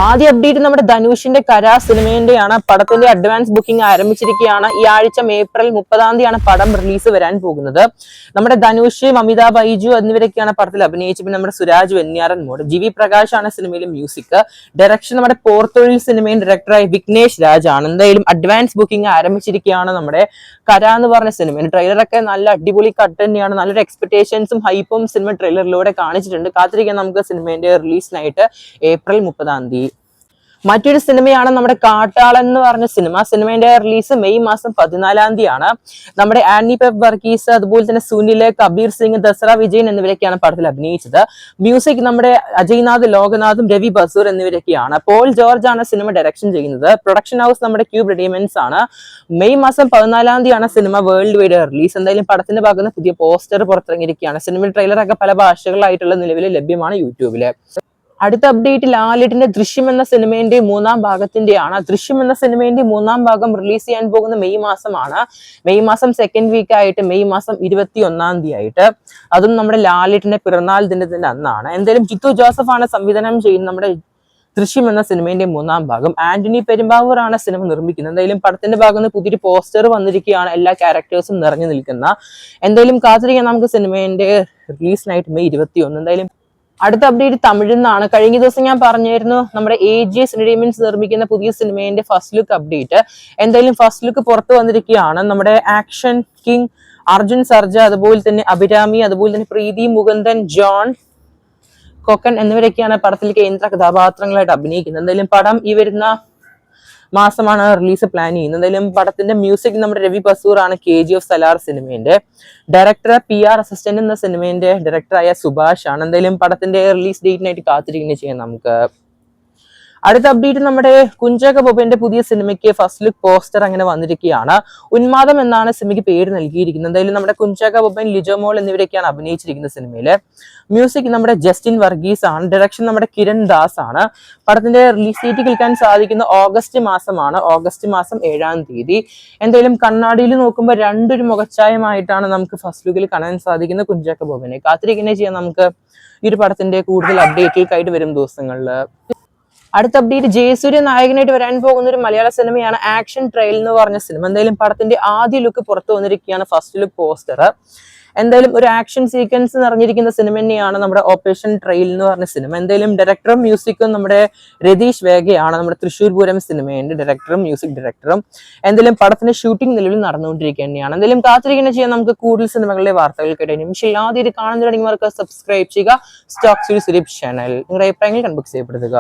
ആദ്യ അപ്ഡേറ്റ് നമ്മുടെ ധനുഷിന്റെ കര സിനിമേന്റെയാണ്. പടത്തിന്റെ അഡ്വാൻസ് ബുക്കിംഗ് ആരംഭിച്ചിരിക്കുകയാണ്. ഈ ആഴ്ച ഏപ്രിൽ 30 പടം റിലീസ് വരാൻ പോകുന്നത്. നമ്മുടെ ധനുഷ്, മമിത ബൈജു എന്നിവരൊക്കെയാണ് പടത്തിൽ അഭിനയിച്ചത്. പിന്നെ നമ്മുടെ സുരാജ് വെഞ്ഞാറൻമൂട്, ജി വി പ്രകാശ് ആണ് സിനിമയിലെ മ്യൂസിക്. ഡയറക്ഷൻ നമ്മുടെ പോർത്തൊഴിൽ സിനിമയും ഡയറക്ടറായ വിഘ്നേഷ് രാജ് ആണ്. എന്തായാലും അഡ്വാൻസ് ബുക്കിംഗ് ആരംഭിച്ചിരിക്കുകയാണ് നമ്മുടെ കര എന്ന് പറഞ്ഞ സിനിമ. ട്രെയിലറൊക്കെ നല്ല അടിപൊളി കട്ട് തന്നെയാണ്. നല്ലൊരു എക്സ്പെക്ടേഷൻസും ഹൈപ്പും സിനിമ ട്രെയിലറിലൂടെ കാണിച്ചിട്ടുണ്ട്. കാത്തിരിക്കാൻ നമുക്ക് സിനിമേന്റെ റിലീസിനായിട്ട് ഏപ്രിൽ 30. മറ്റൊരു സിനിമയാണ് നമ്മുടെ കാട്ടാളൻ എന്ന് പറഞ്ഞ സിനിമ. സിനിമയുടെ റിലീസ് മെയ് 14 നമ്മുടെ ആനി പെപ്പ് വർഗീസ്, അതുപോലെ തന്നെ സുനില്, കബീർ സിംഗ്, ദസറ വിജയൻ എന്നിവരൊക്കെയാണ് പടത്തിൽ അഭിനയിച്ചത്. മ്യൂസിക് നമ്മുടെ അജയ്നാഥ് ലോകനാഥും രവി ബസൂർ എന്നിവരൊക്കെയാണ്. പോൾ ജോർജ് ആണ് സിനിമ ഡയറക്ഷൻ ചെയ്യുന്നത്. പ്രൊഡക്ഷൻ ഹൗസ് നമ്മുടെ ക്യൂബ് റെഡിമെന്റ്സ് ആണ്. May 14 cinema world wide release. എന്തായാലും പടത്തിന്റെ ഭാഗത്ത് പുതിയ പോസ്റ്റർ പുറത്തിറങ്ങിയിരിക്കുകയാണ്. സിനിമ ട്രെയിലറൊക്കെ പല ഭാഷകളായിട്ടുള്ള നിലവിൽ ലഭ്യമാണ് യൂട്യൂബില്. അടുത്ത അപ്ഡേറ്റ് ലാലേട്ടന്റെ ദൃശ്യം എന്ന സിനിമയുടെ 3-ാം ഭാഗത്തിന്റെയാണ്. ദൃശ്യം എന്ന സിനിമയുടെ 3-ാം ഭാഗം റിലീസ് ചെയ്യാൻ പോകുന്ന മെയ് മാസമാണ്. മെയ് മാസം സെക്കൻഡ് വീക്ക് ആയിട്ട്, മെയ് 21 അതും നമ്മുടെ ലാലേട്ടന്റെ പിറന്നാൾ ദിനത്തിന്റെ അന്നാണ്. എന്തായാലും ജിത്തു ജോസഫ് ആണ് സംവിധാനം ചെയ്യുന്നത് നമ്മുടെ ദൃശ്യം എന്ന സിനിമയുടെ 3-ാം ഭാഗം. ആന്റണി പെരുമ്പാവൂർ ആണ് സിനിമ നിർമ്മിക്കുന്നത്. എന്തായാലും പടത്തിന്റെ ഭാഗത്ത് പുതിയൊരു പോസ്റ്റർ വന്നിരിക്കുകയാണ്, എല്ലാ ക്യാരക്ടേഴ്സും നിറഞ്ഞു നിൽക്കുന്ന. എന്തായാലും കാത്തിരിക്കാൻ നമുക്ക് സിനിമയുടെ റിലീസിനായിട്ട് മെയ് 21. എന്തായാലും അടുത്ത അപ്ഡേറ്റ് തമിഴിൽ നിന്നാണ്. കഴിഞ്ഞ ദിവസം ഞാൻ പറഞ്ഞിരുന്നു നമ്മുടെ AGS Entertainments നിർമ്മിക്കുന്ന പുതിയ സിനിമയുടെ ഫസ്റ്റ് ലുക്ക് അപ്ഡേറ്റ്. എന്തായാലും ഫസ്റ്റ് ലുക്ക് പുറത്തു വന്നിരിക്കുകയാണ്. നമ്മുടെ ആക്ഷൻ കിങ് അർജുൻ സർജ, അതുപോലെ തന്നെ അഭിരാമി, അതുപോലെ തന്നെ പ്രീതി മുകുന്ദൻ, ജോൺ കൊക്കൻ എന്നിവരൊക്കെയാണ് പടത്തിൽ കേന്ദ്ര കഥാപാത്രങ്ങളായിട്ട് അഭിനയിക്കുന്നത്. എന്തായാലും പടം ഈ വരുന്ന മാസമാണ് റിലീസ് പ്ലാൻ ചെയ്യുന്നത്. എന്തായാലും പടത്തിന്റെ മ്യൂസിക് നമ്മുടെ രവി ബസൂർ ആണ്. KGF സലാർ സിനിമയുടെ ഡയറക്ടർ, PR അസിസ്റ്റന്റ് എന്ന സിനിമയുടെ ഡയറക്ടറായ സുഭാഷ് ആണ്. എന്തായാലും പടത്തിന്റെ റിലീസ് ഡേറ്റിനായിട്ട് കാത്തിരിക്കുന്നത് ചെയ്യാം നമുക്ക്. അടുത്ത അപ്ഡേറ്റ് നമ്മുടെ കുഞ്ചാക്കോ ബോബന്റെ പുതിയ സിനിമയ്ക്ക് ഫസ്റ്റ് ലുക്ക് പോസ്റ്റർ അങ്ങനെ വന്നിരിക്കുകയാണ്. ഉന്മാദം എന്നാണ് സിനിമയ്ക്ക് പേര് നൽകിയിരിക്കുന്നത്. എന്തായാലും നമ്മുടെ കുഞ്ചാക്കോ ബോബൻ, ലിജോ മോൾ എന്നിവരൊക്കെയാണ് അഭിനയിച്ചിരിക്കുന്ന സിനിമയില്. മ്യൂസിക് നമ്മുടെ ജസ്റ്റിൻ വർഗീസ് ആണ്. ഡയറക്ഷൻ നമ്മുടെ കിരൺ ദാസ് ആണ്. പടത്തിന്റെ റിലീസ് ഡേറ്റ് കേൾക്കാൻ സാധിക്കുന്ന ഓഗസ്റ്റ് 7. എന്തായാലും കണ്ണാടിയിൽ നോക്കുമ്പോൾ രണ്ടൊരു മുഖച്ഛായമായിട്ടാണ് നമുക്ക് ഫസ്റ്റ് ലുക്കിൽ കാണാൻ സാധിക്കുന്ന കുഞ്ചാക്കോ ബോബനെ. കാത്തിരിക്കുന്നത് ചെയ്യാം നമുക്ക് ഈ ഒരു പടത്തിന്റെ കൂടുതൽ അപ്ഡേറ്റുകൾക്കായിട്ട് വരും ദിവസങ്ങളിൽ. അടുത്ത അപ്ഡേറ്റ് ജയസൂര്യ നായകനായിട്ട് വരാൻ പോകുന്ന ഒരു മലയാള സിനിമയാണ് ആക്ഷൻ ട്രയൽ എന്ന് പറഞ്ഞ സിനിമ. എന്തായാലും പടത്തിന്റെ ആദ്യ ലുക്ക് പുറത്തു വന്നിരിക്കുകയാണ്, ഫസ്റ്റ് ലുക്ക് പോസ്റ്റർ. എന്തായാലും ഒരു ആക്ഷൻ സീക്വൻസ് നിറഞ്ഞിരിക്കുന്ന സിനിമ തന്നെയാണ് നമ്മുടെ ഓപ്പറേഷൻ ട്രയൽ എന്ന് പറഞ്ഞ സിനിമ. എന്തായാലും ഡയറക്ടറും മ്യൂസിക്കും നമ്മുടെ രതീഷ് വേഗയാണ്, നമ്മുടെ തൃശ്ശൂർ പൂരം സിനിമയുടെ ഡയറക്ടറും മ്യൂസിക് ഡയറക്ടറും. എന്തായാലും പടത്തിന്റെ ഷൂട്ടിംഗ് നിലവിൽ നടന്നുകൊണ്ടിരിക്കുക തന്നെയാണ്. എന്തായാലും കാത്തിരിക്കുന്ന ചെയ്യാൻ നമുക്ക് കൂടുതൽ സിനിമകളിലെ വാർത്തകൾ കേട്ടു. പക്ഷേ ആദ്യം കാണുന്നവർക്ക് സബ്സ്ക്രൈബ് ചെയ്യുക സ്റ്റോക്ക് സുരേഷ് ചാനൽ. നിങ്ങളുടെ അഭിപ്രായങ്ങൾ കൺബോക്സ് ചെയ്യപ്പെടുത്തുക.